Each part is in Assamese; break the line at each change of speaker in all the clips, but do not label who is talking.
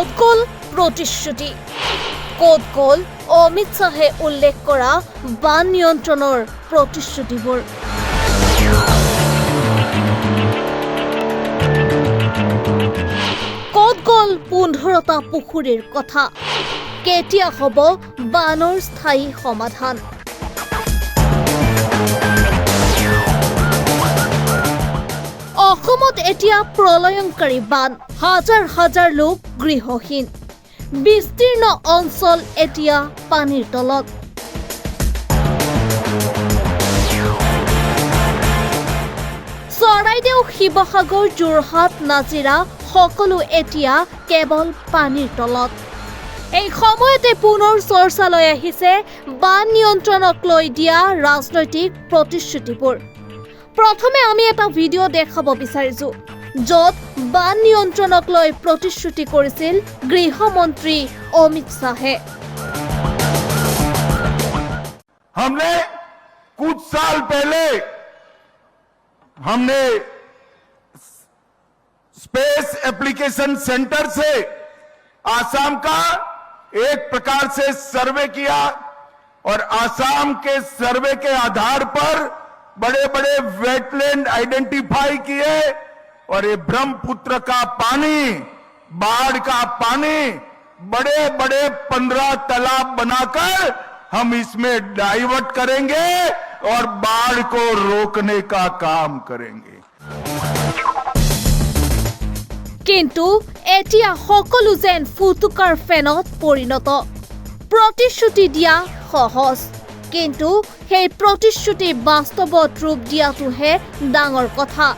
ক'ত গ'ল প্ৰতিশ্ৰুতি ক'ত গ'ল অমিত শ্বাহে উল্লেখ কৰা বান নিয়ন্ত্ৰণৰ প্ৰতিশ্ৰুতিবোৰ ক'ত গ'ল 15টা পুখুৰীৰ কথা কেতিয়া হ'ব বানৰ স্থায়ী সমাধান অসমত এতিয়া প্ৰলয়ংকাৰী বান হাজাৰ হাজাৰ লোক গৃহহীন বিস্তীৰ্ণ অঞ্চল এতিয়া পানীৰ তলত চৰাইদেউ শিৱসাগৰ যোৰহাট নাজিৰা সকলো এতিয়া কেৱল পানীৰ তলত এই সময়তে পুনৰ চৰ্চালৈ আহিছে বান নিয়ন্ত্ৰণক লৈ দিয়া ৰাজনৈতিক প্ৰতিশ্ৰুতিবোৰ প্ৰথমে আমি এটা ভিডিঅ' দেখাব বিচাৰিছো য'ত বান নিয়ন্ত্ৰণক লৈ প্ৰতিশ্ৰুতি কৰিছিল গৃহমন্ত্ৰী অমিত শ্বাহে
हमने कुछ साल पहले हमने स्पेस एप्लीकेशन सेंटर से आसाम का एक प्रकार से सर्वे किया और आसाम के सर्वे के आधार पर बड़े बड़े वेटलैंड आइडेंटिफाई किए और ये ब्रह्मपुत्र का पानी बाढ़ का पानी बड़े बड़े 15 तालाब बनाकर हम इसमें डाइवर्ट करेंगे और बाढ़ को रोकने का काम करेंगे
কিন্তু এতিয়া সকলো যেন ফুটুকাৰ ফেনত পৰিণত প্ৰতিশ্ৰুতি দিয়া সহজ কিন্তু সেই প্ৰতিশ্ৰুতি বাস্তৱত ৰূপ দিয়াটোহে ডাঙৰ কথা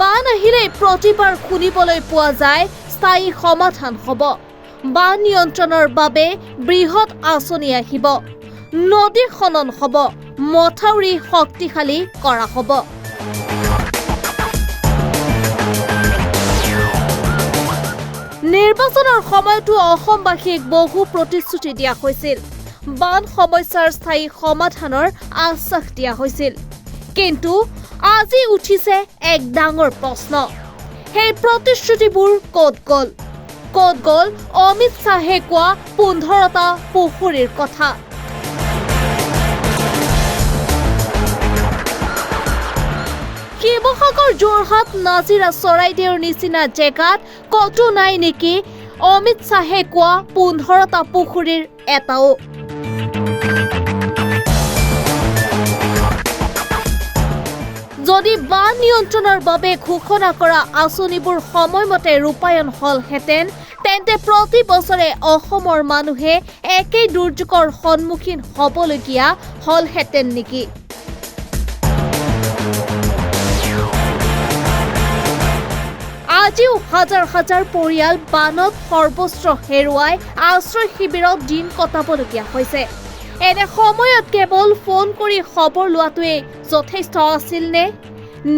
বান আহিলে প্ৰতিবাৰ শুনিবলৈ পোৱা যায় স্থায়ী সমাধান হ'ব বান নিয়ন্ত্ৰণৰ বাবে বৃহৎ আঁচনি আহিব নদী খনন হ'ব মথাউৰি শক্তিশালী কৰা হ'ব নিৰ্বাচনৰ সময়তো অসমবাসীক বহু প্ৰতিশ্ৰুতি দিয়া হৈছিল বান সমস্যাৰ স্থায়ী সমাধানৰ আশ্বাস দিয়া হৈছিল কিন্তু আজি উঠিছে এক ডাঙৰ প্ৰশ্ন সেই প্ৰতিশ্ৰুতিবোৰ ক'ত গ'ল অমিত শ্বাহে কোৱা 15টা পুখুৰীৰ কথা শিৱসাগৰ যোৰহাট নাজিৰা চৰাইদেউৰ নিচিনা জেগাত কতো নাই নেকি অমিত শ্বাহে কোৱা 15টা পুখুৰীৰ এটাও যদি বান নিয়ন্ত্ৰণৰ বাবে ঘোষণা কৰা আঁচনিবোৰ সময়মতে ৰূপায়ণ হলহেঁতেন তেন্তে প্ৰতি বছৰে অসমৰ মানুহে একেই দুৰ্যোগৰ সন্মুখীন হ'বলগীয়া হলহেঁতেন নেকি আজিও হাজাৰ হাজাৰ পৰিয়াল বানত সৰ্বস্ব হেৰুৱাই আশ্ৰয় শিবিৰত দিন কটাবলগীয়া হৈছে এনে সময়ত কেৱল ফোন কৰি খবৰ লোৱাটোৱে যথেষ্ট আছিল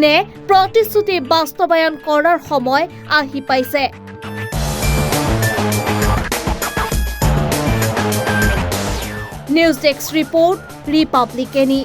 নে প্ৰতিশ্ৰুতি বাস্তৱায়ন কৰাৰ সময় আহি পাইছে নিউজ ডেস্ক ৰিপৰ্ট ৰিপাব্লিকানী